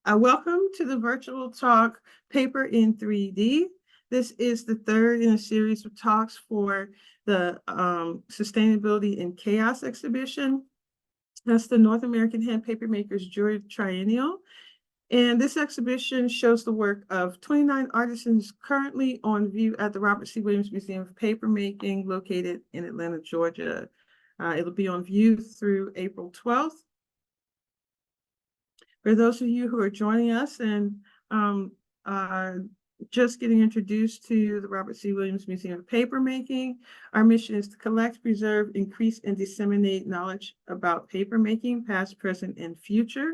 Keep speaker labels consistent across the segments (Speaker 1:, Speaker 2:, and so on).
Speaker 1: Welcome to the virtual talk, Paper in 3D. This is the third in a series of talks for the Sustainability in Chaos exhibition. That's the North American Hand Papermakers Jury Triennial. And this exhibition shows the work of 29 artisans currently on view at the Robert C. Williams Museum of Papermaking, located in Atlanta, Georgia. It'll be on view through April 12th. For those of you who are joining us and just getting introduced to the Robert C. Williams Museum of Papermaking, our mission is to collect, preserve, increase, and disseminate knowledge about papermaking, past, present, and future.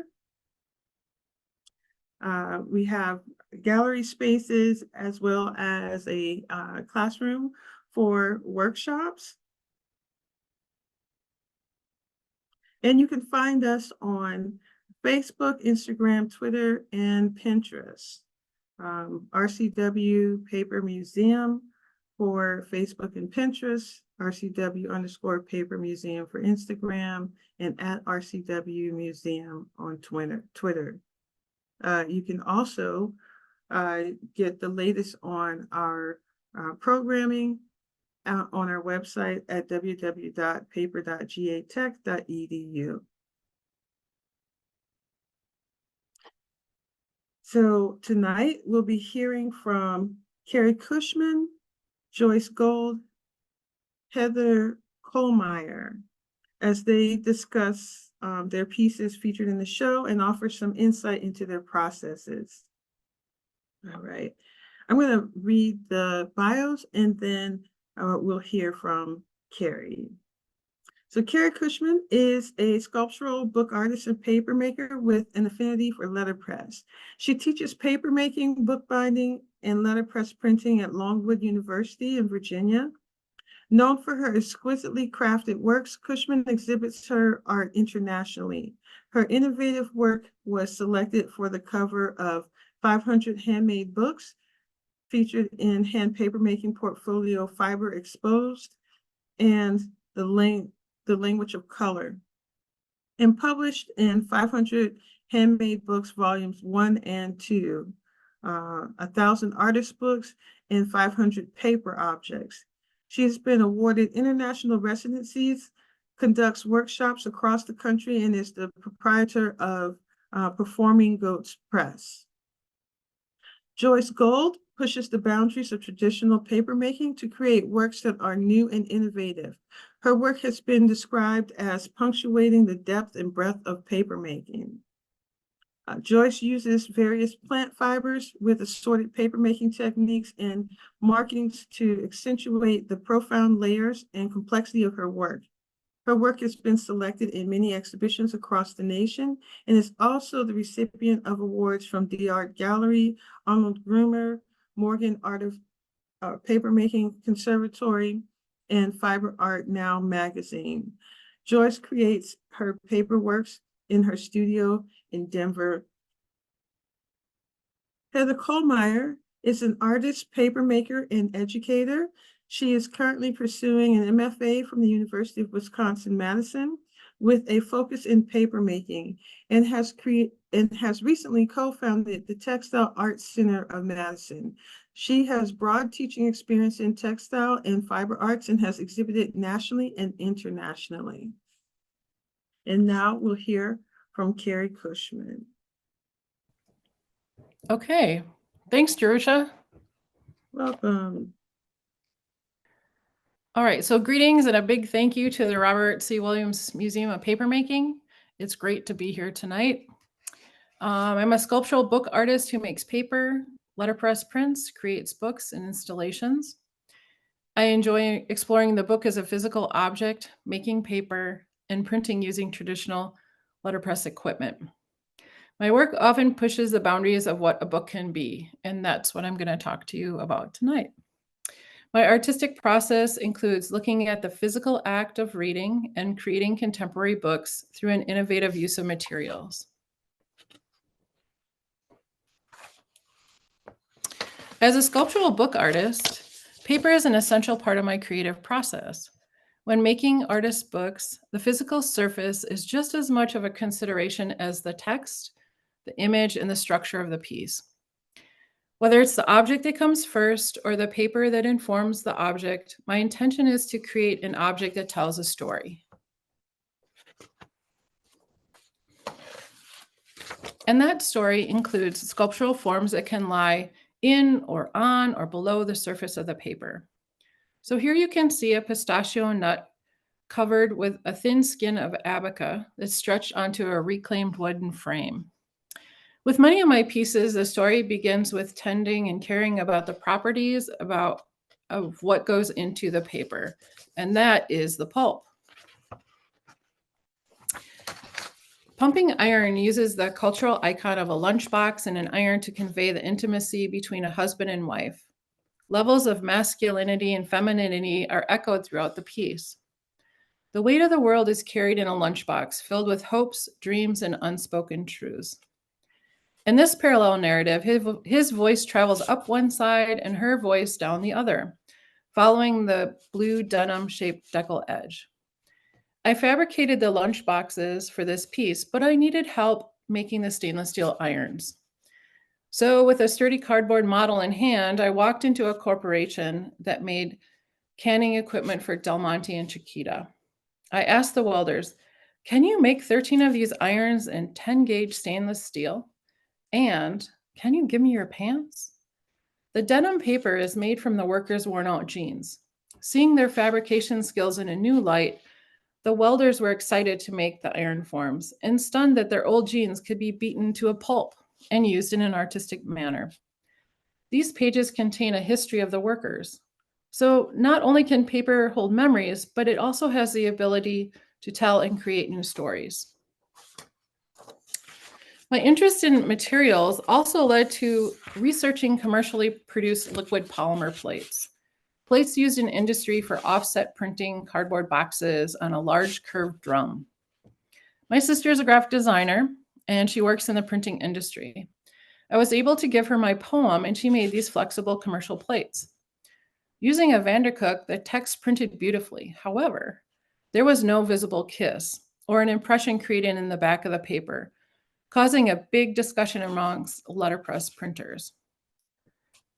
Speaker 1: We have gallery spaces as well as a classroom for workshops. And you can find us on Facebook, Instagram, Twitter, and Pinterest. RCW Paper Museum for Facebook and Pinterest, RCW_Paper Museum for Instagram, and at RCW Museum on Twitter. You can also get the latest on our programming on our website at www.paper.gatech.edu. So tonight we'll be hearing from Kerri Cushman, Joyce Gold, Heather Kohlmeier, as they discuss their pieces featured in the show and offer some insight into their processes. All right, I'm going to read the bios and then we'll hear from Kerri. So Kerri Cushman is a sculptural book artist and papermaker with an affinity for letterpress. She teaches papermaking, bookbinding, and letterpress printing at Longwood University in Virginia. Known for her exquisitely crafted works, Cushman exhibits her art internationally. Her innovative work was selected for the cover of 500 Handmade Books, featured in Hand Papermaking Portfolio Fiber Exposed, and the Language of Color, and published in 500 Handmade Books, Volumes 1 and 2, 1,000 Artist Books, and 500 Paper Objects. She has been awarded international residencies, conducts workshops across the country, and is the proprietor of Performing Goats Press. Joyce Gold pushes the boundaries of traditional papermaking to create works that are new and innovative. Her work has been described as punctuating the depth and breadth of papermaking. Joyce uses various plant fibers with assorted papermaking techniques and markings to accentuate the profound layers and complexity of her work. Her work has been selected in many exhibitions across the nation and is also the recipient of awards from the Art Gallery, Arnold Grumer, Morgan Art of Papermaking Conservatory, and Fiber Art Now magazine. Joyce creates her paperworks in her studio in Denver. Heather Kohlmeier is an artist, papermaker, and educator. She is currently pursuing an MFA from the University of Wisconsin-Madison with a focus in papermaking, and has recently co-founded the Textile Arts Center of Madison. She has broad teaching experience in textile and fiber arts and has exhibited nationally and internationally. And now we'll hear from Kerri Cushman.
Speaker 2: Okay, thanks, Jerusha.
Speaker 1: Welcome.
Speaker 2: All right, so greetings and a big thank you to the Robert C. Williams Museum of Papermaking. It's great to be here tonight. I'm a sculptural book artist who makes paper, letterpress prints, creates books and installations. I enjoy exploring the book as a physical object, making paper, and printing using traditional letterpress equipment. My work often pushes the boundaries of what a book can be, and that's what I'm going to talk to you about tonight. My artistic process includes looking at the physical act of reading and creating contemporary books through an innovative use of materials. As a sculptural book artist, paper is an essential part of my creative process. When making artist books, the physical surface is just as much of a consideration as the text, the image, and the structure of the piece. Whether it's the object that comes first or the paper that informs the object, my intention is to create an object that tells a story. And that story includes sculptural forms that can lie in or on or below the surface of the paper. So here you can see a pistachio nut covered with a thin skin of abaca that's stretched onto a reclaimed wooden frame. With many of my pieces, the story begins with tending and caring about the properties of what goes into the paper, and that is the pulp. Pumping iron uses the cultural icon of a lunchbox and an iron to convey the intimacy between a husband and wife. Levels of masculinity and femininity are echoed throughout the piece. The weight of the world is carried in a lunchbox filled with hopes, dreams, and unspoken truths. In this parallel narrative, his voice travels up one side and her voice down the other, following the blue denim-shaped decal edge. I fabricated the lunch boxes for this piece, but I needed help making the stainless steel irons. So with a sturdy cardboard model in hand, I walked into a corporation that made canning equipment for Del Monte and Chiquita. I asked the welders, "Can you make 13 of these irons in 10 gauge stainless steel? And can you give me your pants?" The denim paper is made from the workers' worn out jeans. Seeing their fabrication skills in a new light, the welders were excited to make the iron forms and stunned that their old jeans could be beaten to a pulp and used in an artistic manner. These pages contain a history of the workers. So not only can paper hold memories, but it also has the ability to tell and create new stories. My interest in materials also led to researching commercially produced liquid polymer plates. Plates used in industry for offset printing cardboard boxes on a large curved drum. My sister is a graphic designer and she works in the printing industry. I was able to give her my poem and she made these flexible commercial plates. Using a Vandercook, the text printed beautifully. However, there was no visible kiss or an impression created in the back of the paper, causing a big discussion amongst letterpress printers.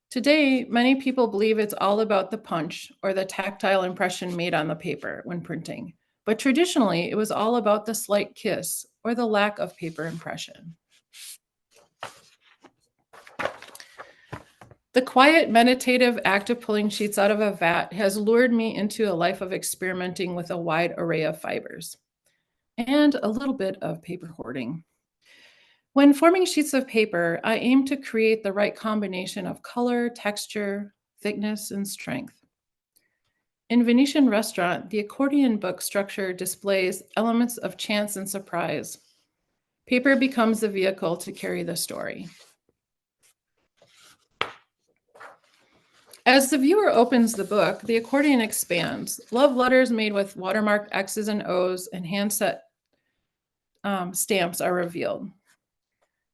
Speaker 2: Today, many people believe it's all about the punch or the tactile impression made on the paper when printing, but traditionally it was all about the slight kiss or the lack of paper impression. The quiet, meditative act of pulling sheets out of a vat has lured me into a life of experimenting with a wide array of fibers and a little bit of paper hoarding. When forming sheets of paper, I aim to create the right combination of color, texture, thickness, and strength. In Venetian Restaurant, the accordion book structure displays elements of chance and surprise. Paper becomes the vehicle to carry the story. As the viewer opens the book, the accordion expands. Love letters made with watermarked X's and O's and hand-set stamps are revealed.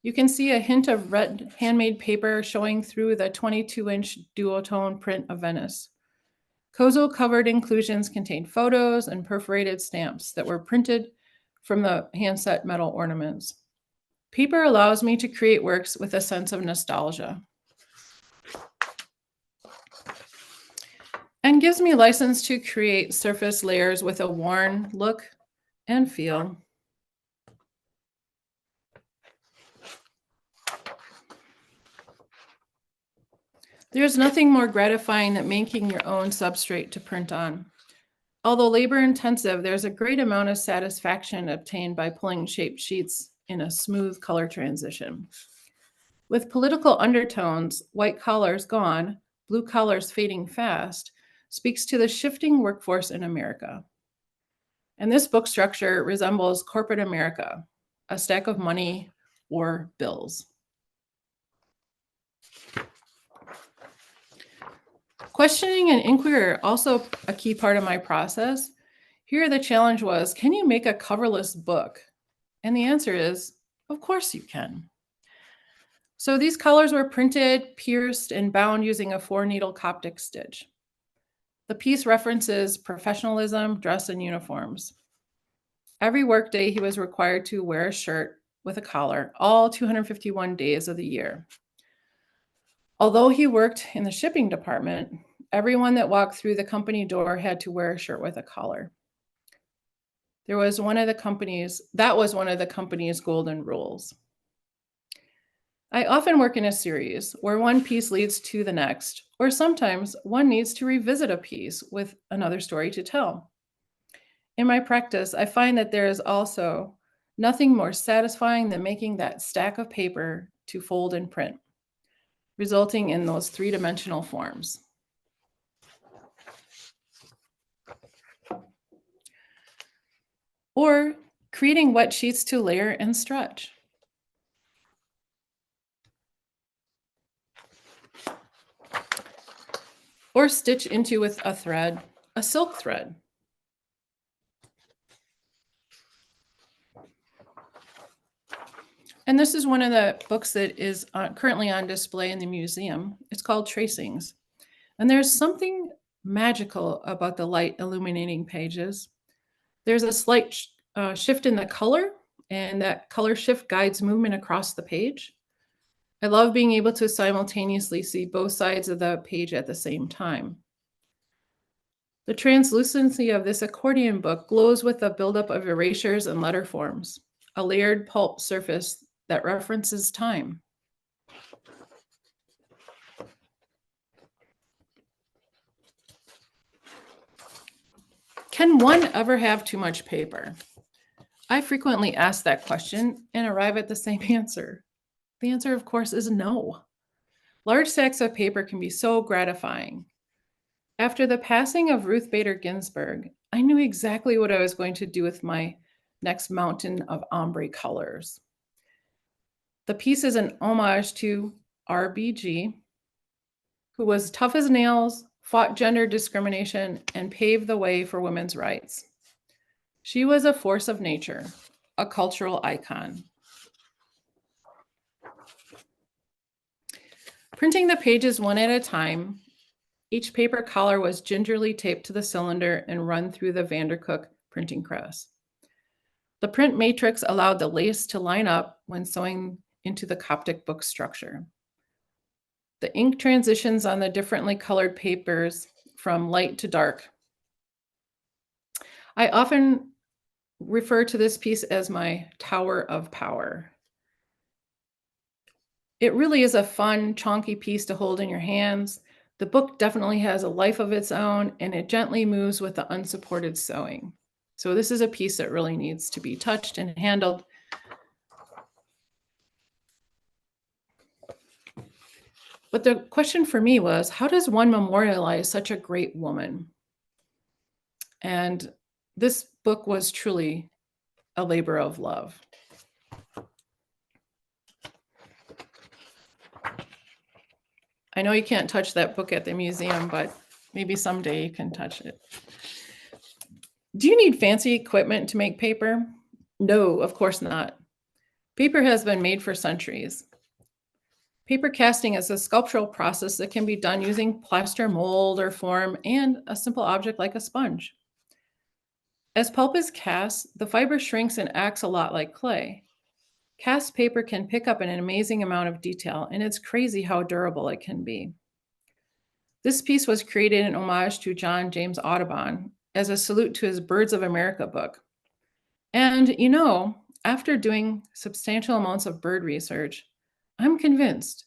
Speaker 2: You can see a hint of red handmade paper showing through the 22-inch duotone print of Venice. Kozo-covered inclusions contain photos and perforated stamps that were printed from the handset metal ornaments. Paper allows me to create works with a sense of nostalgia and gives me license to create surface layers with a worn look and feel. There's nothing more gratifying than making your own substrate to print on. Although labor intensive, there's a great amount of satisfaction obtained by pulling shaped sheets in a smooth color transition. With political undertones, white collars gone, blue collars fading fast, speaks to the shifting workforce in America. And this book structure resembles corporate America, a stack of money or bills. Questioning and inquiry are also a key part of my process. Here the challenge was, can you make a coverless book? And the answer is, of course you can. So these colors were printed, pierced, and bound using a 4-needle Coptic stitch. The piece references professionalism, dress, and uniforms. Every workday he was required to wear a shirt with a collar all 251 days of the year. Although he worked in the shipping department, everyone that walked through the company door had to wear a shirt with a collar. That was one of the company's golden rules. I often work in a series where one piece leads to the next, or sometimes one needs to revisit a piece with another story to tell. In my practice, I find that there is also nothing more satisfying than making that stack of paper to fold and print, resulting in those three-dimensional forms. Or creating wet sheets to layer and stretch. Or stitch into with a thread, a silk thread. And this is one of the books that is currently on display in the museum. It's called Tracings. And there's something magical about the light illuminating pages. There's a slight shift in the color, and that color shift guides movement across the page. I love being able to simultaneously see both sides of the page at the same time. The translucency of this accordion book glows with the buildup of erasures and letter forms, a layered pulp surface that references time. Can one ever have too much paper? I frequently ask that question and arrive at the same answer. The answer, of course, is no. Large stacks of paper can be so gratifying. After the passing of Ruth Bader Ginsburg, I knew exactly what I was going to do with my next mountain of ombre colors. The piece is an homage to RBG, who was tough as nails, fought gender discrimination, and paved the way for women's rights. She was a force of nature, a cultural icon. Printing the pages one at a time, each paper collar was gingerly taped to the cylinder and run through the Vandercook printing press. The print matrix allowed the lace to line up when sewing into the Coptic book structure. The ink transitions on the differently colored papers from light to dark. I often refer to this piece as my tower of power. It really is a fun, chunky piece to hold in your hands. The book definitely has a life of its own, and it gently moves with the unsupported sewing. So this is a piece that really needs to be touched and handled. But the question for me was, how does one memorialize such a great woman? And this book was truly a labor of love. I know you can't touch that book at the museum, but maybe someday you can touch it. Do you need fancy equipment to make paper? No, of course not. Paper has been made for centuries. Paper casting is a sculptural process that can be done using plaster mold or form and a simple object like a sponge. As pulp is cast, the fiber shrinks and acts a lot like clay. Cast paper can pick up an amazing amount of detail, and it's crazy how durable it can be. This piece was created in homage to John James Audubon as a salute to his Birds of America book. And you know, after doing substantial amounts of bird research, I'm convinced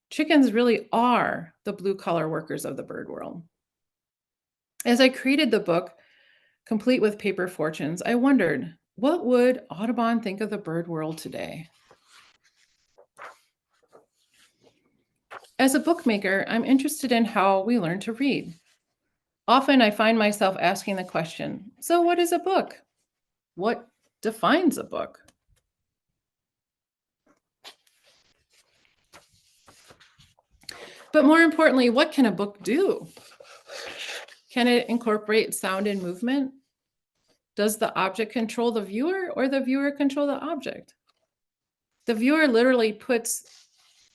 Speaker 2: chickens really are the blue-collar workers of the bird world. As I created the book, complete with paper fortunes, I wondered, what would Audubon think of the bird world today? As a bookmaker, I'm interested in how we learn to read. Often I find myself asking the question, so what is a book? What defines a book? But more importantly, what can a book do? Can it incorporate sound and movement? Does the object control the viewer or the viewer control the object? The viewer literally puts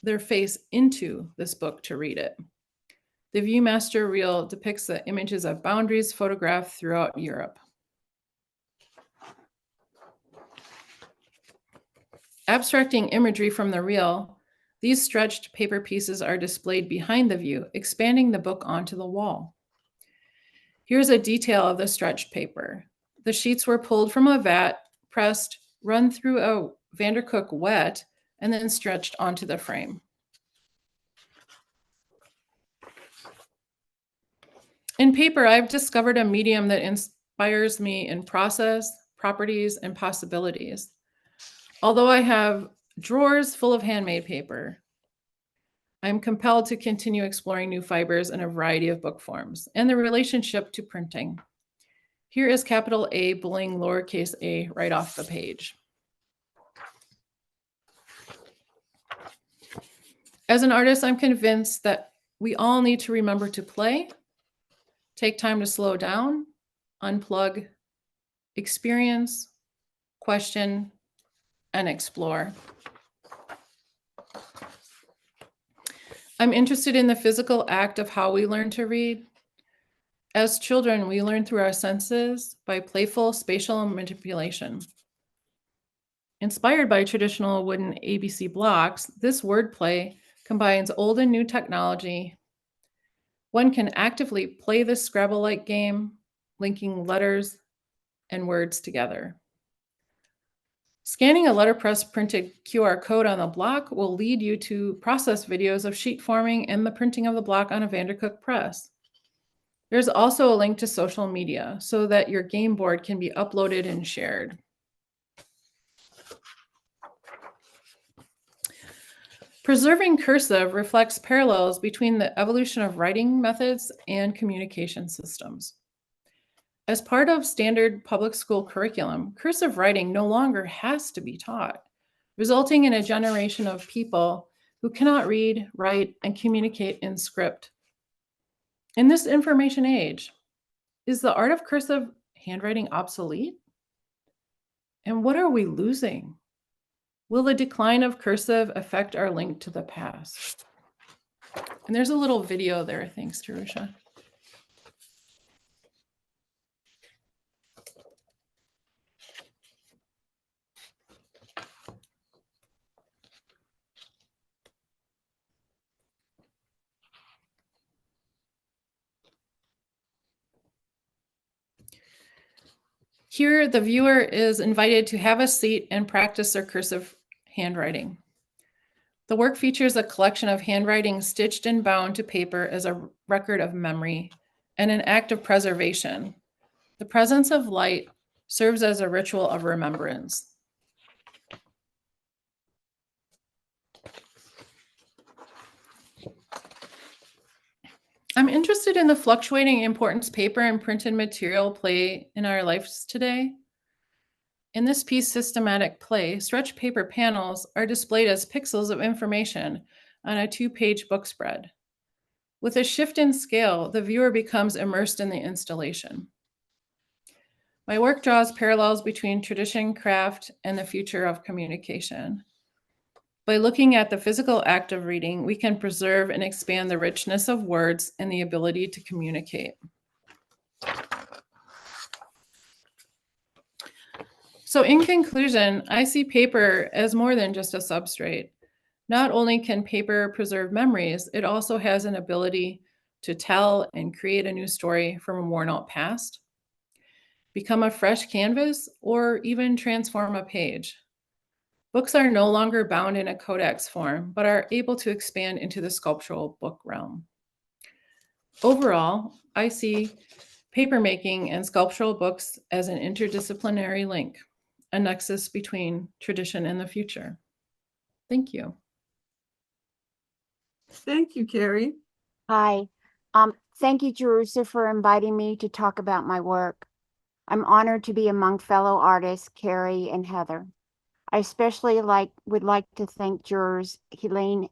Speaker 2: their face into this book to read it. The Viewmaster reel depicts the images of boundaries photographed throughout Europe. Abstracting imagery from the real, these stretched paper pieces are displayed behind the view, expanding the book onto the wall. Here's a detail of the stretched paper. The sheets were pulled from a vat, pressed, run through a Vandercook wet, and then stretched onto the frame. In paper, I've discovered a medium that inspires me in process, properties, and possibilities. Although I have drawers full of handmade paper, I'm compelled to continue exploring new fibers in a variety of book forms and the relationship to printing. Here is capital A bullying lowercase a right off the page. As an artist, I'm convinced that we all need to remember to play, take time to slow down, unplug, experience, question, and explore. I'm interested in the physical act of how we learn to read. As children, we learn through our senses by playful spatial manipulation. Inspired by traditional wooden ABC blocks, this wordplay combines old and new technology. One can actively play this Scrabble-like game, linking letters and words together. Scanning a letterpress printed QR code on the block will lead you to process videos of sheet forming and the printing of the block on a Vandercook press. There's also a link to social media so that your game board can be uploaded and shared. Preserving cursive reflects parallels between the evolution of writing methods and communication systems. As part of standard public school curriculum, cursive writing no longer has to be taught, resulting in a generation of people who cannot read, write, and communicate in script. In this information age, is the art of cursive handwriting obsolete? And what are we losing? Will the decline of cursive affect our link to the past? And there's a little video there, thanks to Rusha. Here, the viewer is invited to have a seat and practice their cursive handwriting. The work features a collection of handwriting stitched and bound to paper as a record of memory and an act of preservation. The presence of light serves as a ritual of remembrance. I'm interested in the fluctuating importance paper and printed material play in our lives today. In this piece, Systematic Play, stretched paper panels are displayed as pixels of information on a 2-page book spread. With a shift in scale, the viewer becomes immersed in the installation. My work draws parallels between tradition, craft, and the future of communication. By looking at the physical act of reading, we can preserve and expand the richness of words and the ability to communicate. So in conclusion, I see paper as more than just a substrate. Not only can paper preserve memories, it also has an ability to tell and create a new story from a worn-out past, become a fresh canvas, or even transform a page. Books are no longer bound in a codex form, but are able to expand into the sculptural book realm. Overall, I see papermaking and sculptural books as an interdisciplinary link, a nexus between tradition and the future. Thank you.
Speaker 1: Thank you, Kerri.
Speaker 3: Hi. Thank you, Jerusha, for inviting me to talk about my work. I'm honored to be among fellow artists, Kerri and Heather. I especially would like to thank jurors Eileen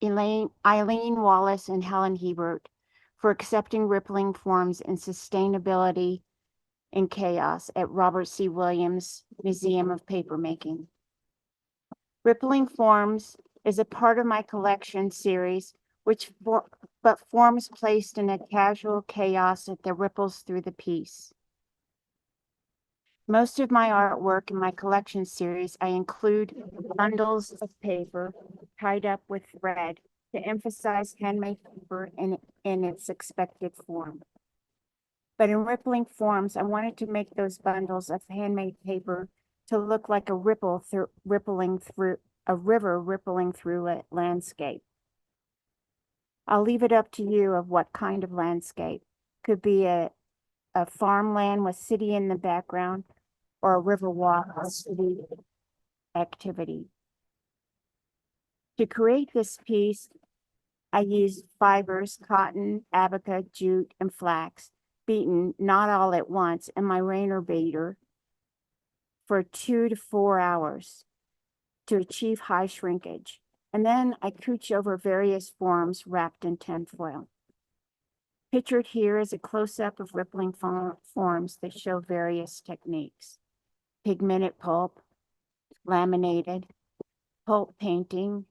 Speaker 3: Wallace and Helen Hebert for accepting rippling forms and sustainability in chaos at Robert C. Williams Museum of Papermaking. Rippling Forms is a part of my collection series, but forms placed in a casual chaos that ripples through the piece. Most of my artwork in my collection series, I include bundles of paper tied up with thread to emphasize handmade paper in its expected form. But in rippling forms, I wanted to make those bundles of handmade paper to look like a rippling through a river rippling through a landscape. I'll leave it up to you of what kind of landscape. Could be a farmland with city in the background, or a river walk with city activity. To create this piece, I used fibers, cotton, abaca, jute, and flax, beaten not all at once in my Rainer beater for 2 to 4 hours to achieve high shrinkage. And then I couch over various forms wrapped in tinfoil. Pictured here is a close-up of rippling forms that show various techniques: pigmented pulp, laminated, pulp painting,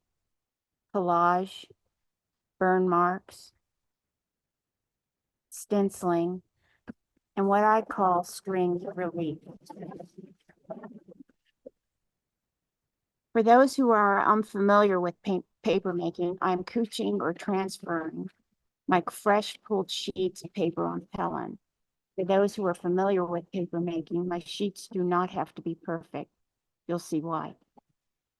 Speaker 3: collage, burn marks, stenciling, and what I call string relief. For those who are unfamiliar with paper making, I'm couching or transferring my fresh pulled sheets of paper on vellum. For those who are familiar with paper making, my sheets do not have to be perfect. You'll see why.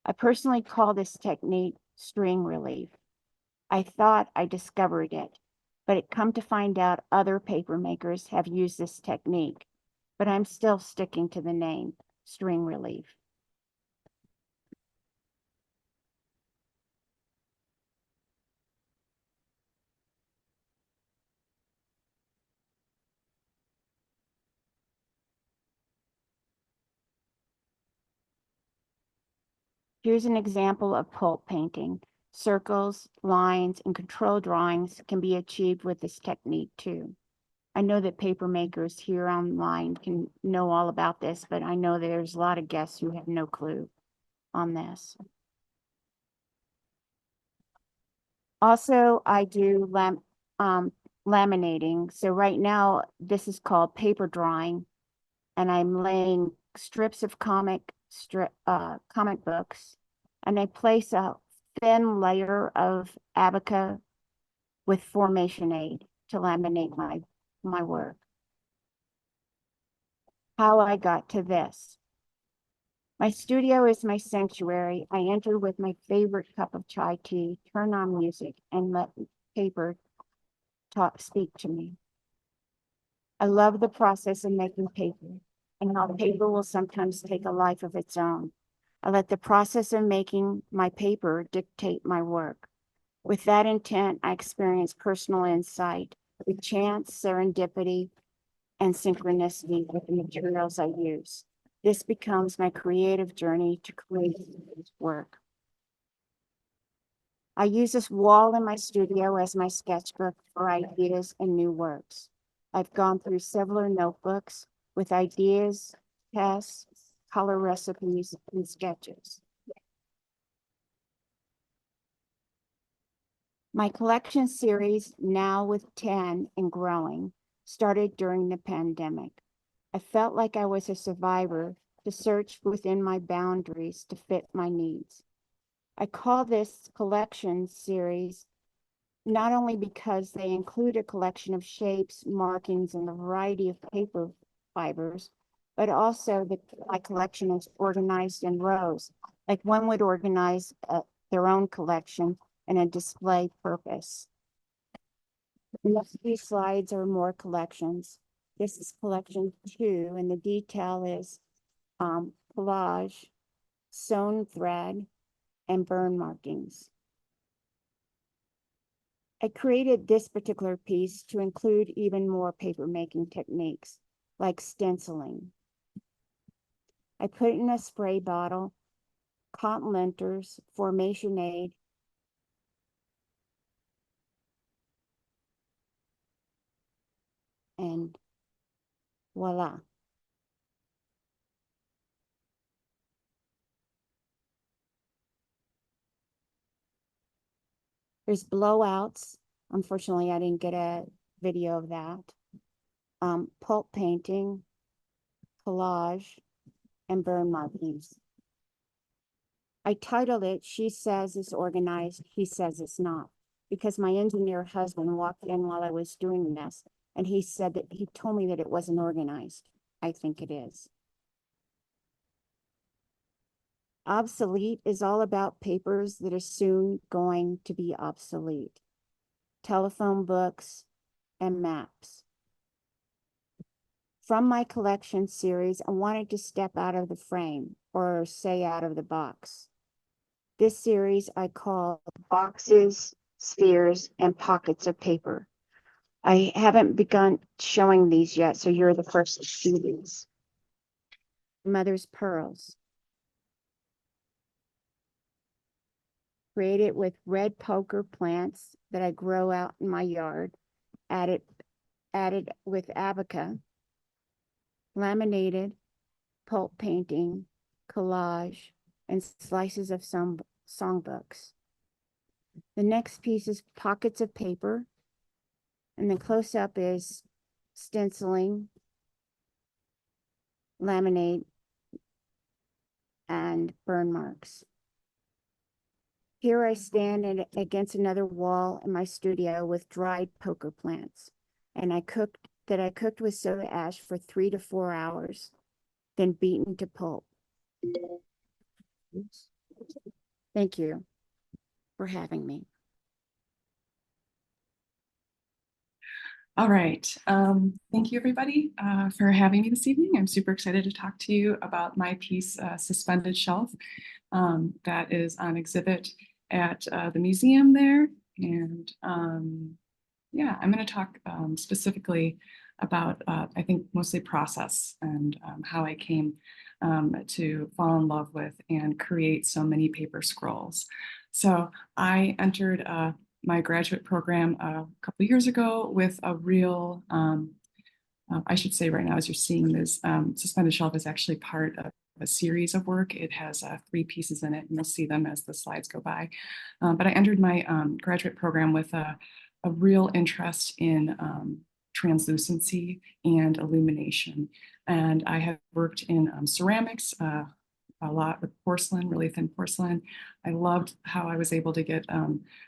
Speaker 3: I personally call this technique string relief. I thought I discovered it, but it come to find out other paper makers have used this technique, but I'm still sticking to the name, string relief. Here's an example of pulp painting. Circles, lines, and control drawings can be achieved with this technique too. I know that paper makers here online can know all about this, but I know there's a lot of guests who have no clue on this. Also, I do laminating. So right now, this is called paper drawing, and I'm laying strips of comic books, and I place a thin layer of abaca with formation aid to laminate my work. How I got to this. My studio is my sanctuary. I enter with my favorite cup of chai tea, turn on music, and let paper speak to me. I love the process of making paper and how paper will sometimes take a life of its own. I let the process of making my paper dictate my work. With that intent, I experience personal insight with chance, serendipity, and synchronicity with the materials I use. This becomes my creative journey to create work. I use this wall in my studio as my sketchbook for ideas and new works. I've gone through several notebooks with ideas, tests, color recipes, and sketches. My collection series, now with 10 and growing, started during the pandemic. I felt like I was a survivor to search within my boundaries to fit my needs. I call this collection series not only because they include a collection of shapes, markings, and a variety of paper fibers, but also that my collection is organized in rows, like one would organize their own collection and a display purpose. These slides are more collections. This is collection 2, and the detail is collage, sewn thread, and burn markings. I created this particular piece to include even more paper making techniques, like stenciling. I put in a spray bottle, cotton linters, formation aid, and voila. There's blowouts. Unfortunately, I didn't get a video of that. Pulp painting, collage, and burn markings. I titled it, She Says It's Organized, He Says It's Not, because my engineer husband walked in while I was doing this, and he said that he told me that it wasn't organized. I think it is. Obsolete is all about papers that are soon going to be obsolete. Telephone books and maps. From my collection series, I wanted to step out of the frame, or say out of the box. This series I call Boxes, Spheres, and Pockets of Paper. I haven't begun showing these yet, so you're the first to see these. Mother's Pearls. Created with red poker plants that I grow out in my yard, added with abaca, laminated, pulp painting, collage, and slices of some songbooks. The next piece is Pockets of Paper, and the close-up is stenciling, laminate, and burn marks. Here I stand against another wall in my studio with dried poker plants, and I cooked with soda ash for 3 to 4 hours, then beaten to pulp. Thank you for having me.
Speaker 4: All right. Thank you, everybody, for having me this evening. I'm super excited to talk to you about my piece, Suspended Shelf, that is on exhibit at the museum there. And yeah, I'm going to talk specifically about, I think, mostly process and how I came to fall in love with and create so many paper scrolls. So I entered my graduate program a couple of years ago with a real, I should say right now, as you're seeing this, Suspended Shelf is actually part of a series of work. It has 3 pieces in it, and you'll see them as the slides go by. But I entered my graduate program with a real interest in translucency and illumination. And I have worked in ceramics, a lot with porcelain, really thin porcelain. I loved how I was able to get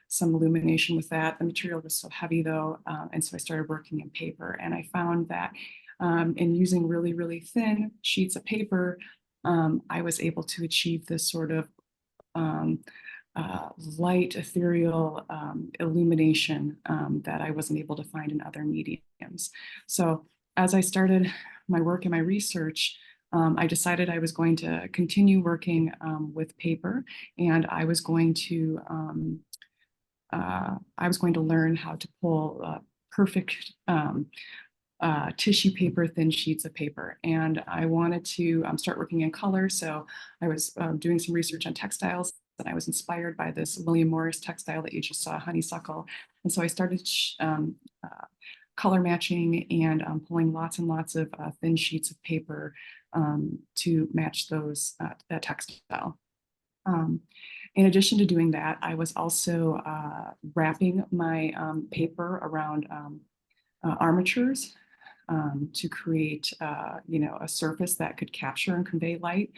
Speaker 4: some illumination with that. The material was so heavy though, and so I started working in paper. And I found that in using really, really thin sheets of paper, I was able to achieve this sort of light, ethereal illumination that I wasn't able to find in other mediums. So as I started my work and my research, I decided I was going to continue working with paper, and I was going to learn how to pull perfect tissue paper, thin sheets of paper. And I wanted to start working in color. So I was doing some research on textiles, and I was inspired by this William Morris textile that you just saw, honeysuckle. And so I started color matching and pulling lots and lots of thin sheets of paper to match those that textile. In addition to doing that, I was also wrapping my paper around armatures to create, a surface that could capture and convey light.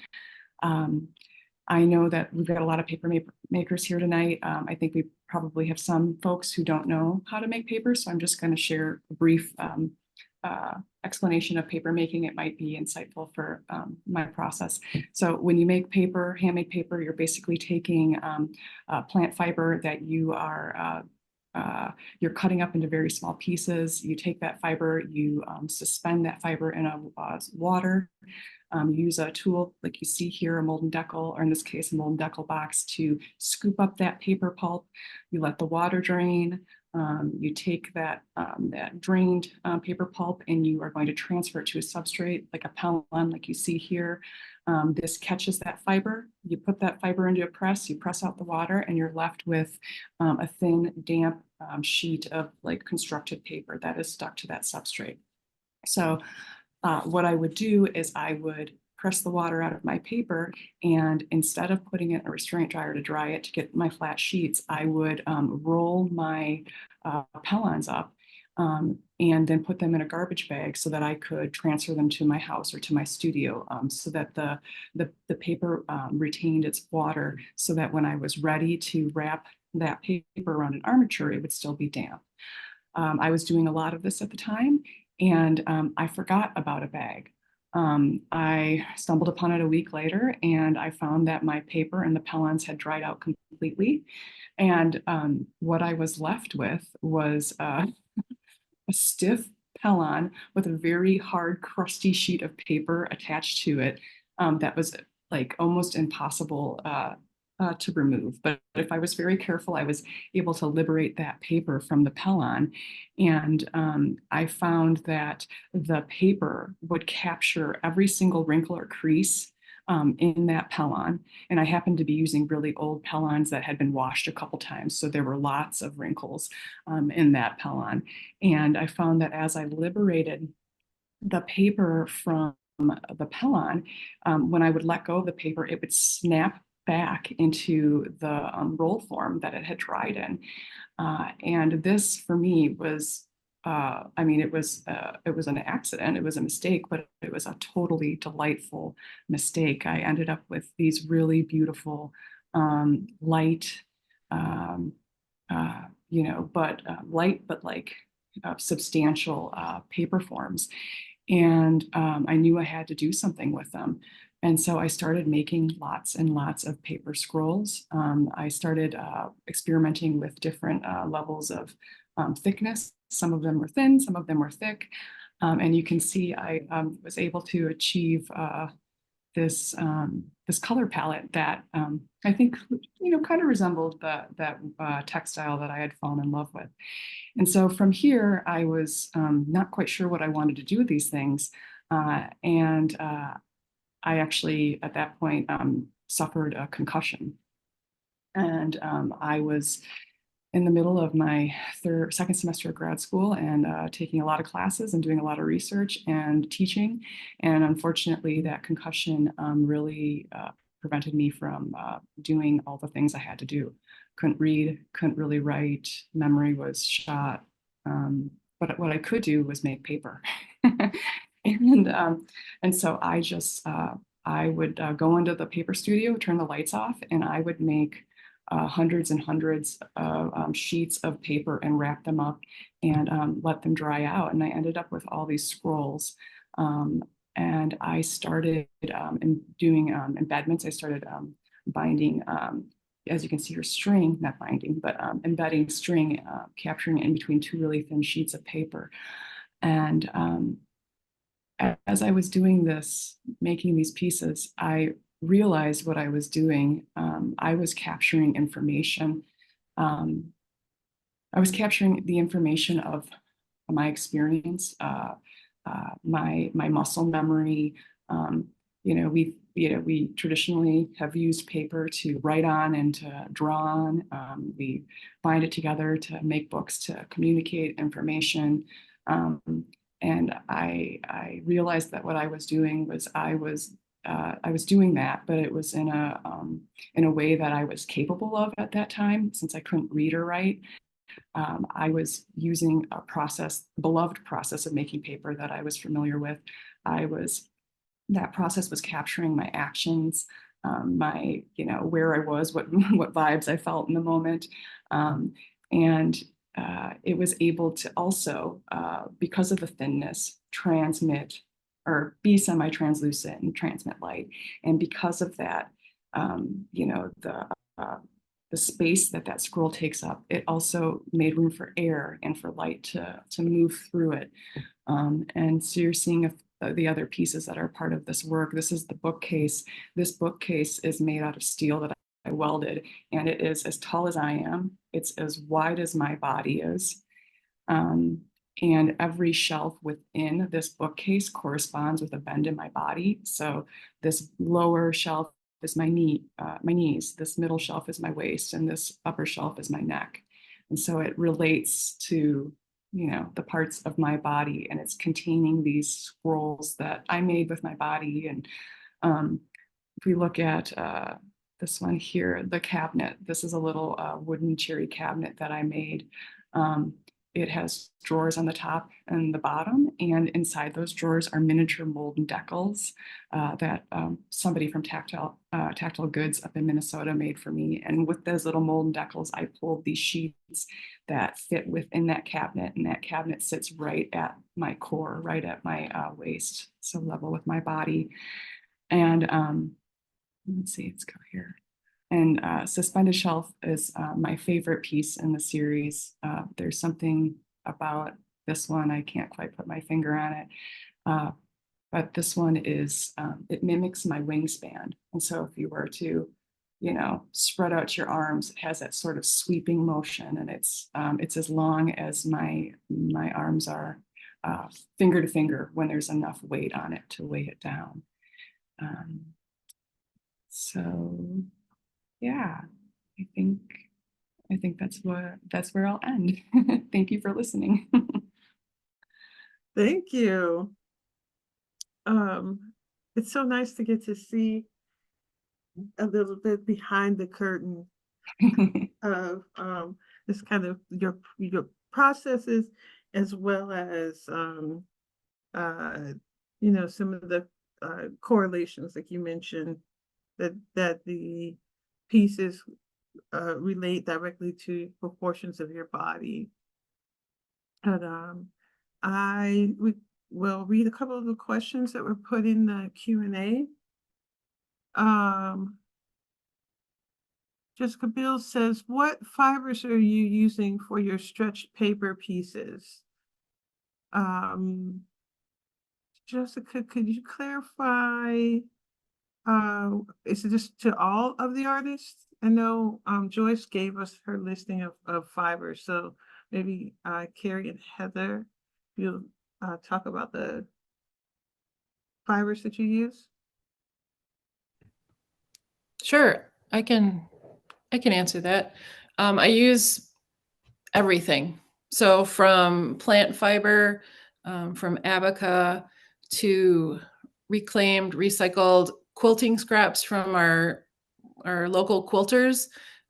Speaker 4: I know that we've got a lot of paper makers here tonight. I think we probably have some folks who don't know how to make paper, so I'm just going to share a brief explanation of paper making. It might be insightful for my process. So when you make paper, handmade paper, you're basically taking plant fiber that you are you're cutting up into very small pieces. You take that fiber, you suspend that fiber in water. Use a tool like you see here, a mold and decal, or in this case, a mold and decal box, to scoop up that paper pulp. You let the water drain. You take that drained paper pulp, and you are going to transfer it to a substrate like a pellet, like you see here. This catches that fiber. You put that fiber into a press, you press out the water, and you're left with a thin, damp sheet of like constructed paper that is stuck to that substrate. So what I would do is I would press the water out of my paper, and instead of putting it in a restraint dryer to dry it to get my flat sheets, I would roll my pellets up and then put them in a garbage bag so that I could transfer them to my house or to my studio, so that the paper retained its water, so that when I was ready to wrap that paper around an armature, it would still be damp. I was doing a lot of this at the time, and I forgot about a bag. I stumbled upon it a week later, and I found that my paper and the pellons had dried out completely. And what I was left with was a stiff pellon with a very hard, crusty sheet of paper attached to it, that was like almost impossible to remove. But if I was very careful, I was able to liberate that paper from the pellon. And I found that the paper would capture every single wrinkle or crease in that pellon. And I happened to be using really old pellons that had been washed a couple times. So there were lots of wrinkles in that pellon. And I found that as I liberated the paper from the pellon, when I would let go of the paper, it would snap back into the roll form that it had dried in. And this for me was, I mean, it was an accident, it was a mistake, but it was a totally delightful mistake. I ended up with these really beautiful, light, light, but like substantial paper forms. And I knew I had to do something with them. And so I started making lots and lots of paper scrolls. I started experimenting with different levels of thickness. Some of them were thin, some of them were thick. And you can see I was able to achieve this color palette that I think, kind of resembled that textile that I had fallen in love with. And so from here, I was not quite sure what I wanted to do with these things. And I actually, at that point, suffered a concussion. And I was in the middle of my second semester of grad school and taking a lot of classes and doing a lot of research and teaching. And unfortunately, that concussion really prevented me from doing all the things I had to do. Couldn't read, couldn't really write, memory was shot. But what I could do was make paper. And so I just, I would go into the paper studio, turn the lights off, and I would make hundreds and hundreds of sheets of paper and wrap them up and let them dry out. And I ended up with all these scrolls. And I started doing embedments. I started binding, as you can see here, string, not binding, but embedding string, capturing it in between two really thin sheets of paper. And as I was doing this, making these pieces, I realized what I was doing. I was capturing information. I was capturing the information of my experience, my muscle memory. We traditionally have used paper to write on and to draw on. We bind it together to make books, to communicate information. And I realized that what I was doing was I was doing that, but it was in a way that I was capable of at that time, since I couldn't read or write. I was using a beloved process of making paper that I was familiar with. That process was capturing my actions, my, where I was, what vibes I felt in the moment. It was able to also, because of the thinness, transmit or be semi-translucent and transmit light. And because of that, the space that scroll takes up, it also made room for air and for light to move through it. And so you're seeing the other pieces that are part of this work. This is the bookcase. This bookcase is made out of steel that I welded, and it is as tall as I am. It's as wide as my body is. And every shelf within this bookcase corresponds with a bend in my body. So this lower shelf is my knees, this middle shelf is my waist, and this upper shelf is my neck. And so it relates to, the parts of my body, and it's containing these scrolls that I made with my body. And if we look at this one here, the cabinet, this is a little wooden cherry cabinet that I made. it has drawers on the top and the bottom, and inside those drawers are miniature mold and decals that somebody from Tactile Goods up in Minnesota made for me. And with those little mold and decals, I pulled these sheets that fit within that cabinet, and that cabinet sits right at my core, right at my waist, so level with my body. And let's see, let's go here. And Suspended Shelf is my favorite piece in the series. There's something about this one, I can't quite put my finger on it, but this one is, it mimics my wingspan. And so if you were to, you know, spread out your arms, it has that sort of sweeping motion, and it's as long as my arms are, finger to finger, when there's enough weight on it to weigh it down. So yeah, I think that's where I'll end. Thank you for listening.
Speaker 1: Thank you. It's so nice to get to see a little bit behind the curtain of this kind of your processes, as well as you know, some of the correlations, like you mentioned, that the pieces relate directly to proportions of your body. And I will read a couple of the questions that were put in the Q&A. Jessica Bill says, what fibers are you using for your stretched paper pieces? Jessica, could you clarify, is it just to all of the artists? I know Joyce gave us her listing of fibers, so maybe Kerri and Heather, you'll talk about the fibers that you use.
Speaker 2: Sure, I can answer that. I use everything. So from plant fiber, from abaca, to reclaimed, recycled quilting scraps from our local quilters,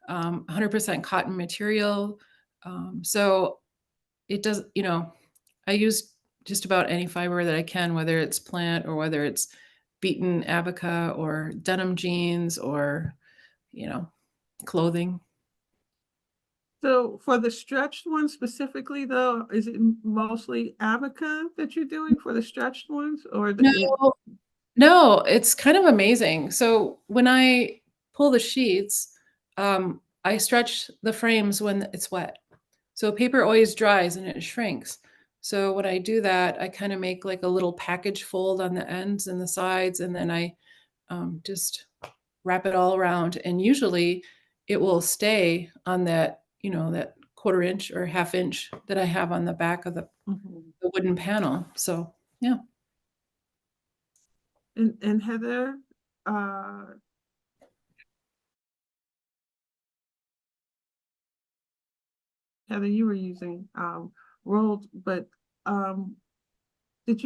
Speaker 2: 100% cotton material. So it does, you know, I use just about any fiber that I can, whether it's plant or whether it's beaten abaca or denim jeans or, you know, clothing.
Speaker 1: So for the stretched ones specifically, though, is it mostly abaca that you're doing for the stretched ones, or
Speaker 2: No, it's kind of amazing. So when I pull the sheets, I stretch the frames when it's wet. So paper always dries and it shrinks. So when I do that, I kind of make like a little package fold on the ends and the sides, and then I just wrap it all around. And usually it will stay on that, you know, that 1/4 inch or 1/2 inch that I have on the back of the wooden panel. So yeah.
Speaker 1: And Heather, you were using rolled, but did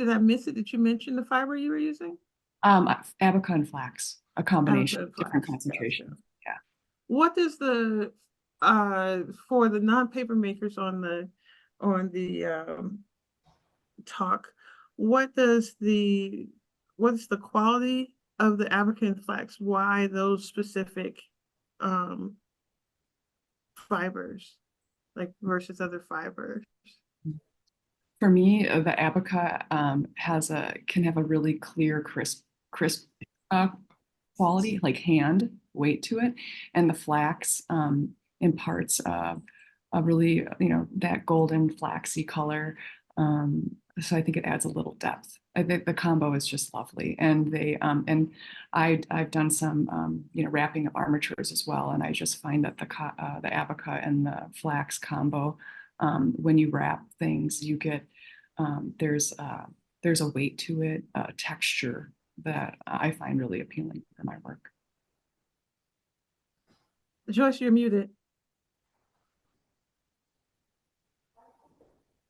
Speaker 1: I miss it? Did you mention the fiber you were using?
Speaker 4: Abaca and flax, a combination
Speaker 1: Abaca
Speaker 4: of
Speaker 1: and
Speaker 4: different
Speaker 1: flax,
Speaker 4: concentrations.
Speaker 1: gotcha.
Speaker 4: Yeah.
Speaker 1: What is the for the non-paper makers on the talk, what is the quality of the African flax? Why those specific fibers, like versus other fibers?
Speaker 4: For me, the abaca can have a really clear, crisp quality, like hand weight to it, and the flax imparts a really, you know, that golden flaxy color. So I think it adds a little depth. I think the combo is just lovely, and and I've done some you know, wrapping of armatures as well, and I just find that the abaca and the flax combo, when you wrap things, you get there's a weight to it, a texture that I find really appealing for my work.
Speaker 1: Joyce, you're muted.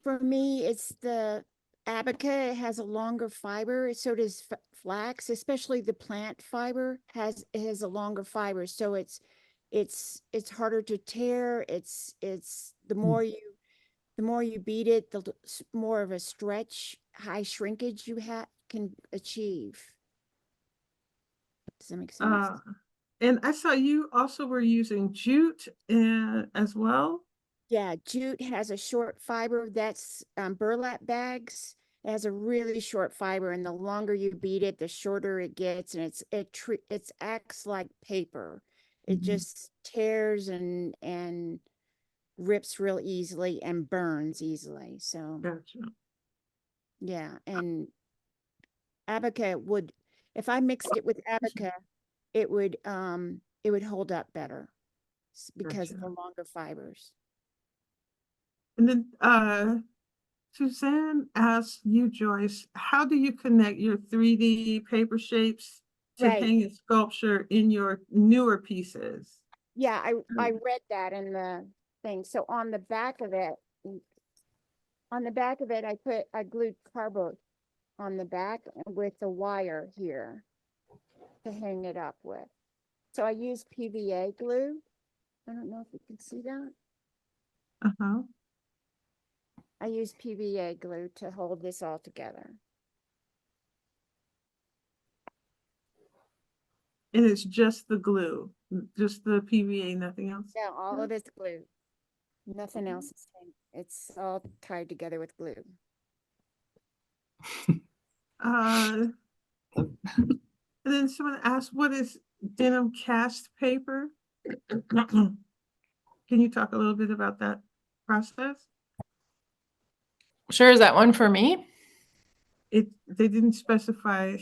Speaker 3: For me, it's the abaca. It has a longer fiber. So does flax, especially the plant fiber has a longer fiber. So it's harder to tear. It's the more you the more you beat it, the more of a stretch, high shrinkage you can achieve. Does that make sense?
Speaker 1: And I saw you also were using jute as well.
Speaker 3: Yeah, jute has a short fiber. That's burlap bags. It has a really short fiber, and the longer you beat it, the shorter it gets, and it acts like paper. It just tears and rips real easily and burns easily. So
Speaker 1: Gotcha.
Speaker 3: yeah, and Abaca would, if I mixed it with Abaca, it would hold up better because of the longer fibers.
Speaker 1: And then Suzanne asked you, Joyce, how do you connect your 3D paper shapes to
Speaker 3: Right.
Speaker 1: hang a sculpture in your newer pieces?
Speaker 3: Yeah, I read that in the thing. So on the back of it, I glued cardboard on the back with the wire here to hang it up with. So I used PVA glue. I don't know if you can see that.
Speaker 1: Uh-huh.
Speaker 3: I used PVA glue to hold this all together.
Speaker 1: And it's just the glue, just the PVA, nothing else?
Speaker 3: Yeah, all of it's glue. Nothing else is it's all tied together with glue.
Speaker 1: And then someone asked, what is denim cast paper? Can you talk a little bit about that process?
Speaker 2: Sure, is that one for me?
Speaker 1: They didn't specify,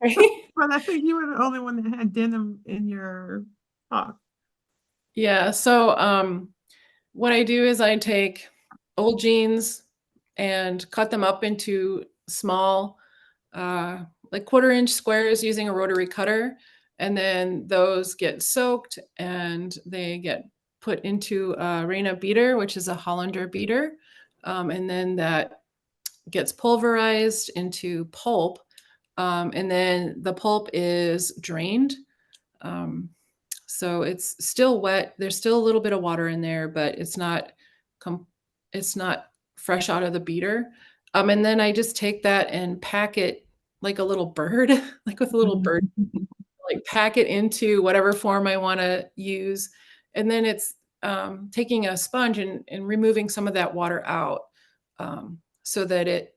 Speaker 2: Right?
Speaker 1: but I think you were the only one that had denim in your talk.
Speaker 2: Yeah, so what I do is I take old jeans and cut them up into small, like 1/4-inch squares using a rotary cutter. And then those get soaked and they get put into a Reina beater, which is a Hollander beater. And then that gets pulverized into pulp. And then the pulp is drained. So it's still wet. There's still a little bit of water in there, but it's not fresh out of the beater. And then I just take that and pack it like a little bird, like with a little bird, like pack it into whatever form I want to use. And then it's taking a sponge and removing some of that water out, so that it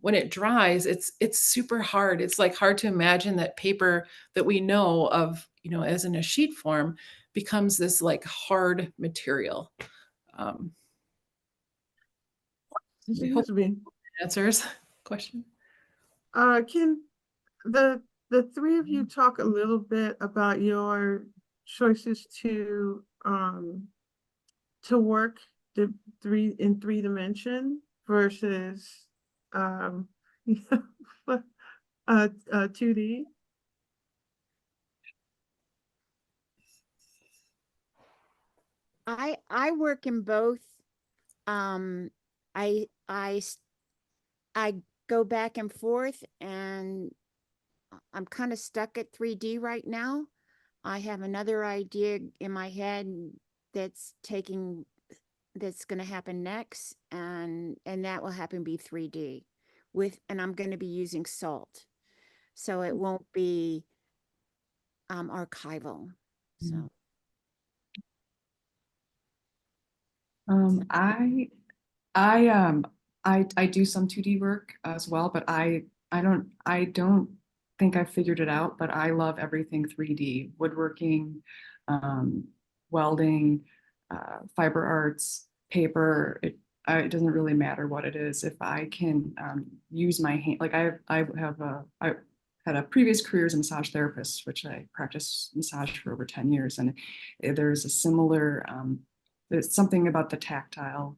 Speaker 2: when it dries, it's super hard. It's like hard to imagine that paper that we know of, as in a sheet form, becomes this like hard material. I hope
Speaker 1: Excuse me.
Speaker 2: that answers the question.
Speaker 1: Can the three of you talk a little bit about your choices to work in 3D versus 2D?
Speaker 3: I work in both. I go back and forth, and I'm kind of stuck at 3D right now. I have another idea in my head that's going to happen next, and that will happen be 3D and I'm going to be using salt, so it won't be archival. So
Speaker 4: I do some 2D work as well, but I don't think I figured it out, but I love everything 3D, woodworking, welding, fiber arts, paper. It doesn't really matter what it is. If I can use my hand, like I had a previous career as a massage therapist, which I practiced massage for over 10 years. And there's a similar, there's something about the tactile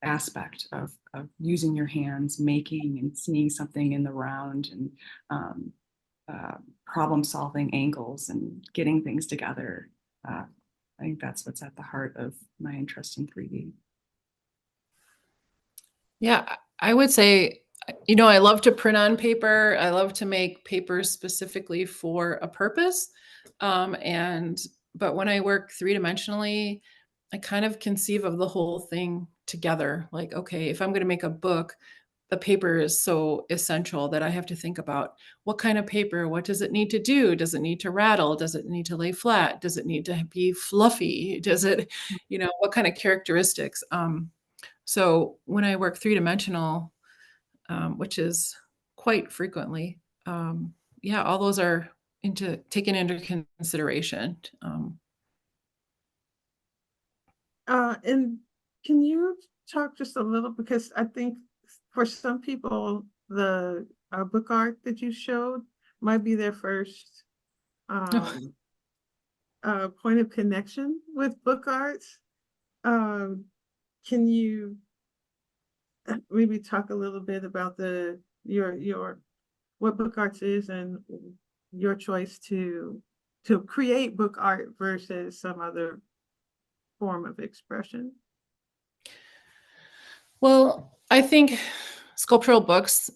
Speaker 4: aspect of using your hands, making and seeing something in the round, and problem solving angles and getting things together. I think that's what's at the heart of my interest in 3D.
Speaker 2: Yeah, I would say, I love to print on paper. I love to make paper specifically for a purpose. But when I work 3-dimensionally, I kind of conceive of the whole thing together. Like, okay, if I'm going to make a book, the paper is so essential that I have to think about what kind of paper, what does it need to do? Does it need to rattle? Does it need to lay flat? Does it need to be fluffy? Does it, what kind of characteristics? So when I work three-dimensional, which is quite frequently, yeah, all those are taken into consideration.
Speaker 1: And can you talk just a little, because I think for some people, the book art that you showed might be their first point of connection with book arts. Can you maybe talk a little bit about your what book arts is and your choice to create book art versus some other form of expression?
Speaker 2: Well, I think sculptural books,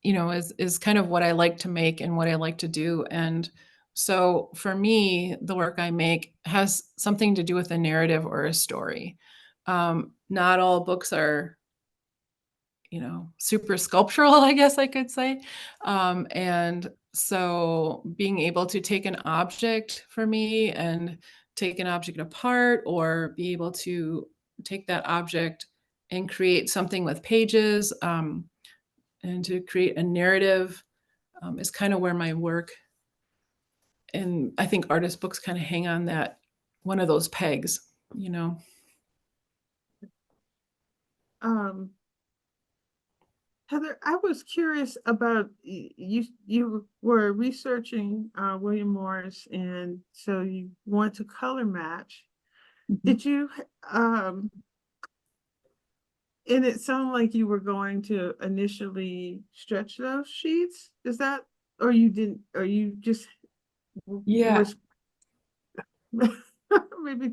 Speaker 2: is kind of what I like to make and what I like to do. And so for me, the work I make has something to do with a narrative or a story. Not all books are, super sculptural, I guess I could say. And so being able to take an object for me and take an object apart, or be able to take that object and create something with pages, and to create a narrative, is kind of where my work, and I think artist books kind of hang on that, one of those pegs,
Speaker 1: Um, Heather, I was curious about you. You were researching William Morris, and so you want to color match. Did you? And it sounded like you were going to initially stretch those sheets. Is that, or you didn't, or you just
Speaker 4: Yeah.
Speaker 1: was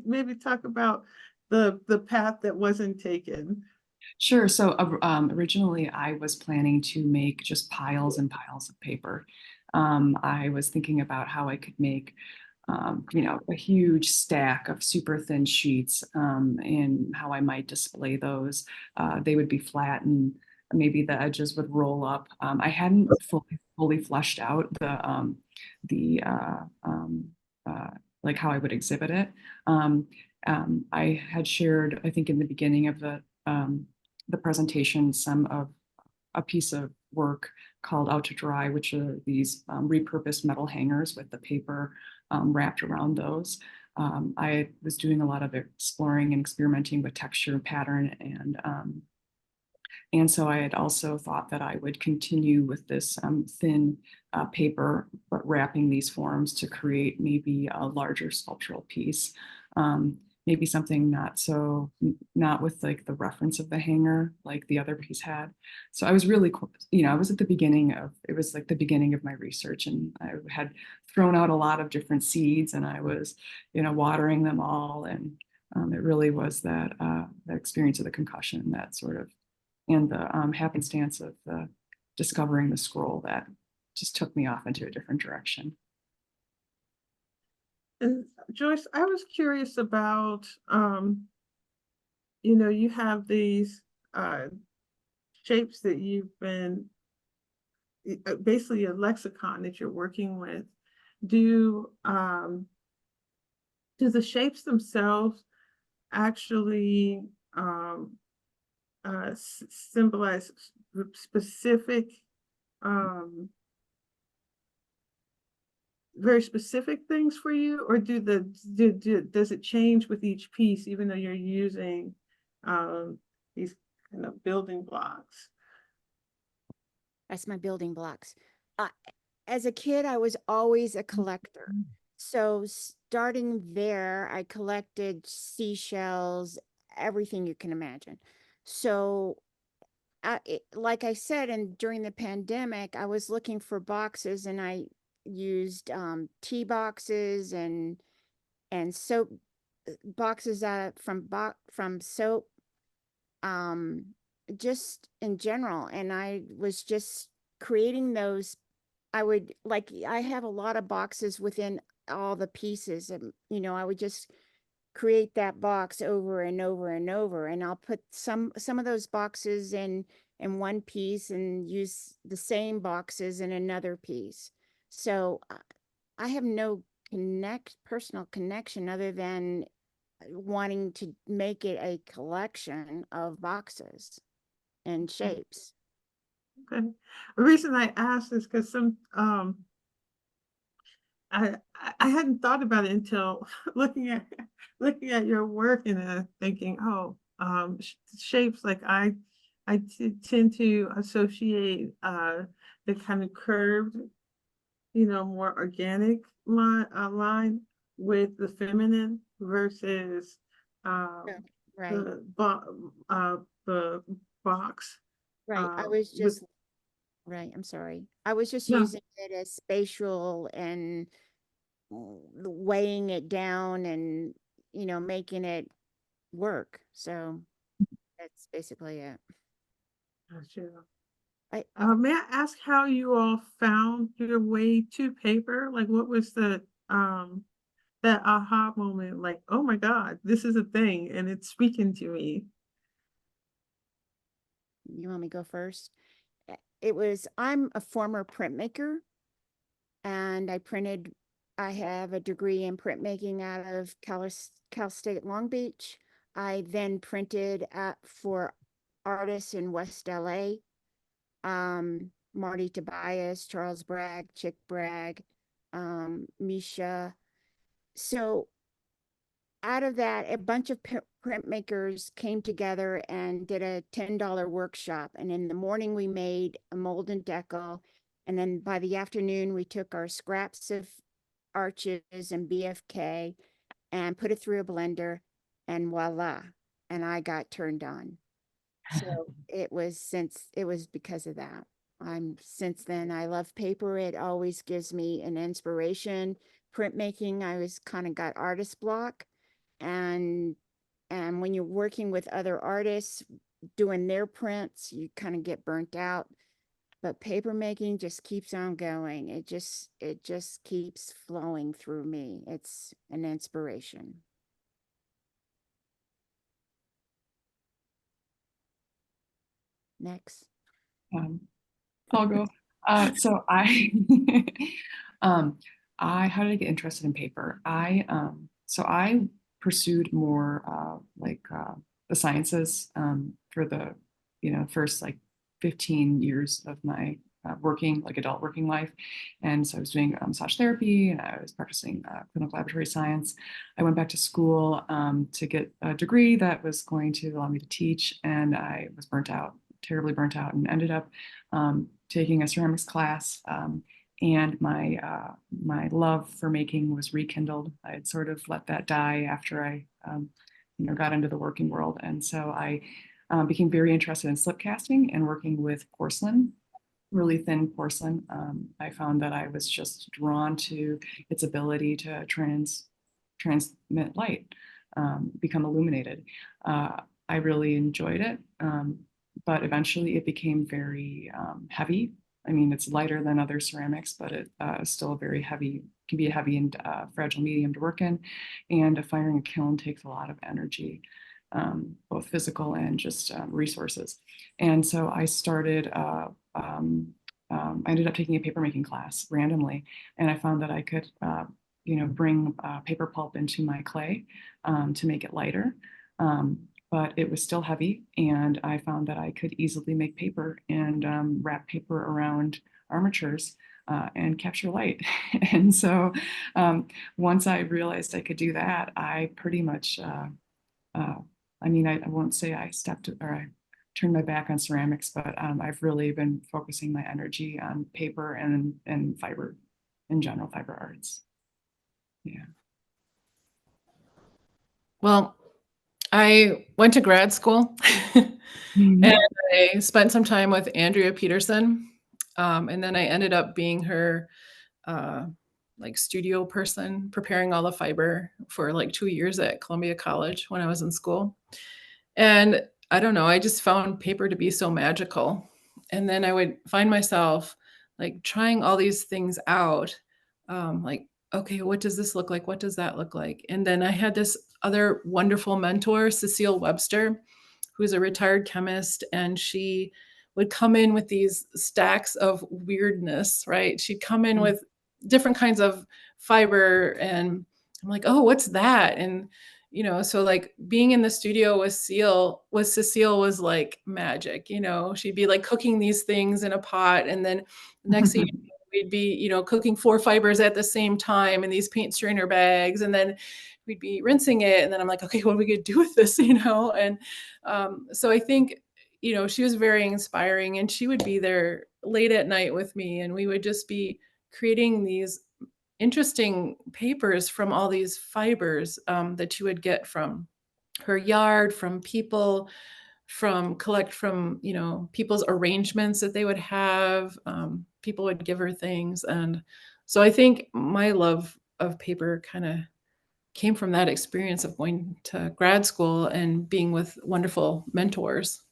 Speaker 1: maybe talk about the path that wasn't taken.
Speaker 4: Sure. So originally, I was planning to make just piles and piles of paper. I was thinking about how I could make, a huge stack of super thin sheets, and how I might display those. They would be flat, and maybe the edges would roll up. I hadn't fully fleshed out the like how I would exhibit it. I had shared, I think, in the beginning of the presentation, some of a piece of work called Out to Dry, which are these repurposed metal hangers with the paper wrapped around those. I was doing a lot of exploring and experimenting with texture and pattern, and so I had also thought that I would continue with this thin paper, but wrapping these forms to create maybe a larger sculptural piece. Maybe something not with like the reference of the hanger like the other piece had. So I was really, I was at the beginning of, it was like the beginning of my research, and I had thrown out a lot of different seeds, and I was, watering them all. And it really was that experience of the concussion, that sort of, and the happenstance of discovering the scroll that just took me off into a different direction.
Speaker 1: And Joyce, I was curious about, you have these shapes that you've been basically a lexicon that you're working with. Do the shapes themselves actually symbolize specific very specific things for you, or does it change with each piece, even though you're using these kind of building blocks?
Speaker 3: That's my building blocks. As a kid, I was always a collector. So starting there, I collected seashells, everything you can imagine. So like I said, and during the pandemic, I was looking for boxes, and I used tea boxes and soap boxes from soap, just in general. And I was just creating those. I have a lot of boxes within all the pieces, and I would just create that box over and over and over, and I'll put some of those boxes in one piece and use the same boxes in another piece. So I have no personal connection other than wanting to make it a collection of boxes and shapes.
Speaker 1: Okay. The reason I asked is because I hadn't thought about it until looking at your work and thinking, oh, shapes like I tend to associate the kind of curved, more organic line with the feminine versus
Speaker 3: Right,
Speaker 1: the box
Speaker 3: right. I
Speaker 1: uh,
Speaker 3: was
Speaker 1: with
Speaker 3: just, right, I'm sorry. I was just
Speaker 1: no.
Speaker 3: using it as spatial and weighing it down and, making it work. So that's basically it.
Speaker 1: Gotcha.
Speaker 3: I,
Speaker 1: May I ask how you all found your way to paper? Like, what was that aha moment? Like, oh my God, this is a thing, and it's speaking to me.
Speaker 3: you want me to go first? I'm a former printmaker, and I have a degree in printmaking out of Cal State Long Beach. I then printed for artists in West LA, Marty Tobias, Charles Bragg, Chick Bragg, Misha. So out of that, a bunch of printmakers came together and did a $10 workshop. And in the morning, we made a mold and decal. And then by the afternoon, we took our scraps of arches and BFK and put it through a blender, and voila. And I got turned on. So it was because of that. Since then, I love paper. It always gives me an inspiration. Printmaking, I was kind of got artist block. And when you're working with other artists doing their prints, you kind of get burnt out. But paper making just keeps on going. It just keeps flowing through me. It's an inspiration. Next.
Speaker 4: I'll go. So how did I get interested in paper? So I pursued more the sciences for the first like 15 years of my adult working life. And so I was doing massage therapy, and I was practicing clinical laboratory science. I went back to school to get a degree that was going to allow me to teach, and I was terribly burnt out, and ended up taking a ceramics class. And my love for making was rekindled. I had sort of let that die after I got into the working world. And so I became very interested in slip casting and working with porcelain, really thin porcelain. I found that I was just drawn to its ability to transmit light, become illuminated. I really enjoyed it, but eventually it became very heavy. I mean, it's lighter than other ceramics, but it is still a very heavy, can be a heavy and fragile medium to work in. And firing a kiln takes a lot of energy, both physical and just resources. And so I started, I ended up taking a papermaking class randomly, and I found that I could, bring paper pulp into my clay to make it lighter. But it was still heavy, and I found that I could easily make paper and wrap paper around armatures and capture light. And so once I realized I could do that, I pretty much, I won't say I turned my back on ceramics, but I've really been focusing my energy on paper and fiber in general, fiber arts. Yeah.
Speaker 2: Well, I went to grad school and I spent some time with Andrea Peterson. And then I ended up being her studio person, preparing all the fiber for like 2 years at Columbia College when I was in school. And I don't know, I just found paper to be so magical. And then I would find myself like trying all these things out. Okay, what does this look like? What does that look like? And then I had this other wonderful mentor, Cecile Webster, who's a retired chemist, and she would come in with these stacks of weirdness, right? She'd come in with different kinds of fiber, and I'm like, oh, what's that? And so like being in the studio with Cecile was like magic. She'd be like cooking these things in a pot, and then the next thing we'd be, cooking 4 fibers at the same time in these paint strainer bags, and then we'd be rinsing it, and then I'm like, okay, what are we gonna do with this? And so I think she was very inspiring, and she would be there late at night with me, and we would just be creating these interesting papers from all these fibers that you would get from her yard, from people, from people's arrangements that they would have. People would give her things. And so I think my love of paper kind of came from that experience of going to grad school and being with wonderful mentors.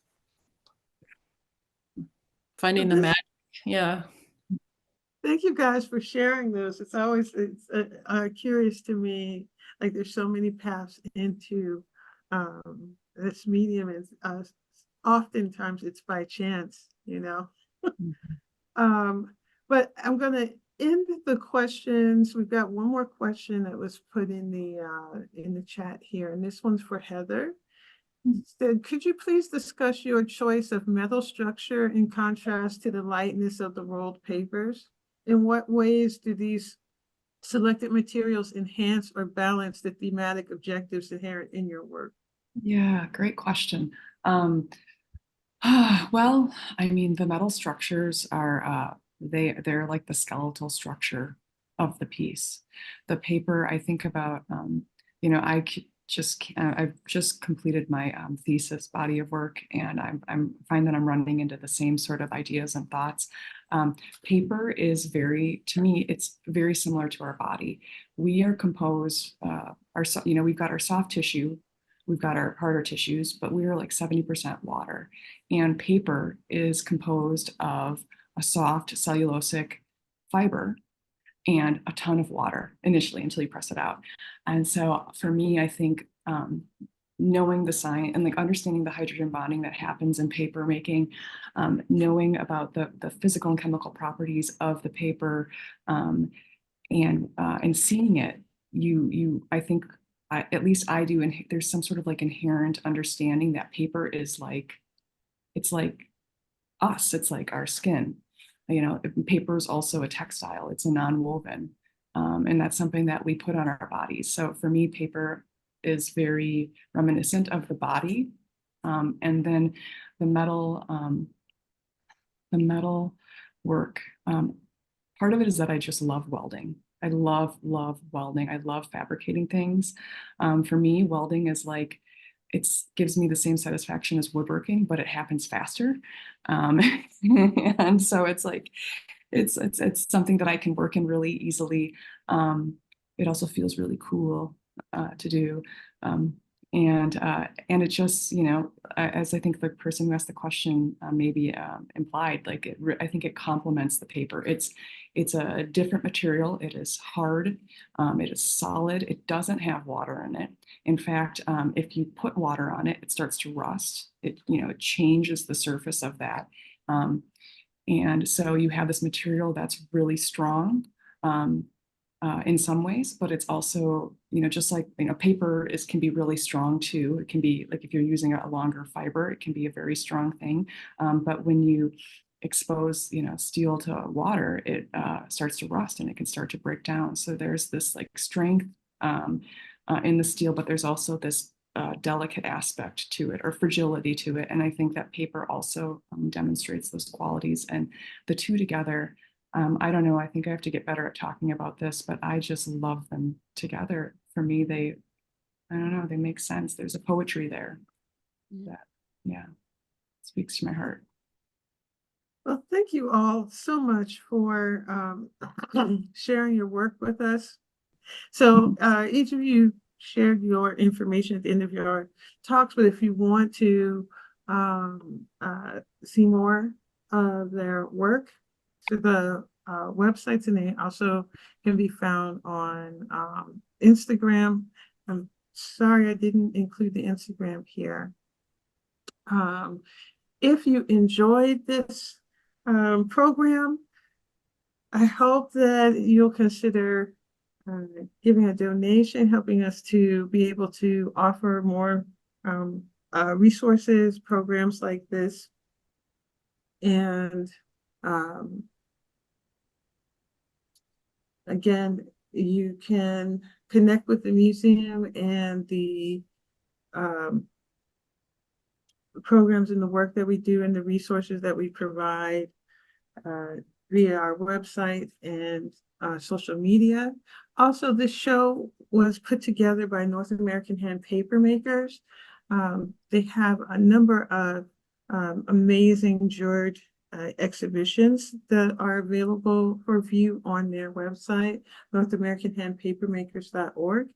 Speaker 2: Finding the magic. Yeah.
Speaker 1: Thank you guys for sharing those. It's always curious to me. Like there's so many paths into this medium, and oftentimes it's by chance, But I'm going to end the questions. We've got one more question that was put in the chat here, and this one's for Heather. So could you please discuss your choice of metal structure in contrast to the lightness of the rolled papers? In what ways do these selected materials enhance or balance the thematic objectives inherent in your work?
Speaker 4: Yeah, great question. Well, I mean, the metal structures are they're like the skeletal structure of the piece. The paper, I think about, I've just completed my thesis body of work, and I'm find that I'm running into the same sort of ideas and thoughts. Paper is to me, it's very similar to our body. We are composed, we've got our soft tissue, we've got our harder tissues, but we are like 70% water. And paper is composed of a soft cellulosic fiber and a ton of water initially until you press it out. And so for me, I think knowing the science and like understanding the hydrogen bonding that happens in paper making, knowing about the physical and chemical properties of the paper, and seeing it, I think, at least I do, and there's some sort of like inherent understanding that paper is like, it's like us, it's like our skin. Paper is also a textile, it's a non-woven, and that's something that we put on our bodies. So for me, paper is very reminiscent of the body. And then the metal work, part of it is that I just love welding. I love welding. I love fabricating things. For me, welding is like, it gives me the same satisfaction as woodworking, but it happens faster. And so it's like, it's something that I can work in really easily. It also feels really cool to do. And it just, as I think the person who asked the question maybe implied, like I think it complements the paper. It's a different material. It is hard. It is solid. It doesn't have water in it. In fact, if you put water on it, it starts to rust. It changes the surface of that. And so you have this material that's really strong. In some ways, but it's also, just like, paper can be really strong too. It can be like, if you're using a longer fiber, it can be a very strong thing. But when you expose, steel to water, it starts to rust and it can start to break down. So there's this like strength in the steel, but there's also this delicate aspect to it, or fragility to it. And I think that paper also demonstrates those qualities, and the two together, I don't know, I think I have to get better at talking about this, but I just love them together. For me, I don't know, they make sense. There's a poetry there that, speaks to my heart.
Speaker 1: Well, thank you all so much for sharing your work with us. So each of you shared your information at the end of your talks, but if you want to see more of their work, to the websites, and they also can be found on Instagram. sorry I didn't include the Instagram here. If you enjoyed this program, I hope that you'll consider giving a donation, helping us to be able to offer more resources, programs like this. And again, you can connect with the museum and the programs and the work that we do and the resources that we provide via our website and social media. Also, this show was put together by North American Hand Papermakers. They have a number of amazing jeweled exhibitions that are available for view on their website, NorthAmericanHandPapermakers.org.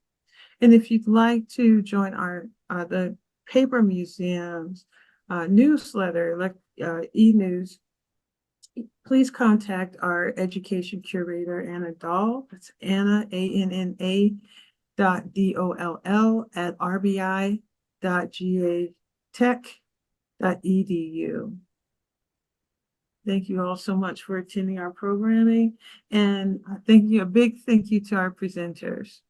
Speaker 1: And if you'd like to join our the Paper Museum's newsletter, like e-news, please contact our education curator, Anna Dahl. That's Anna, ANNA .DOLL at rbi.gatech.edu. Thank you all so much for attending our programming, and a big thank you to our presenters.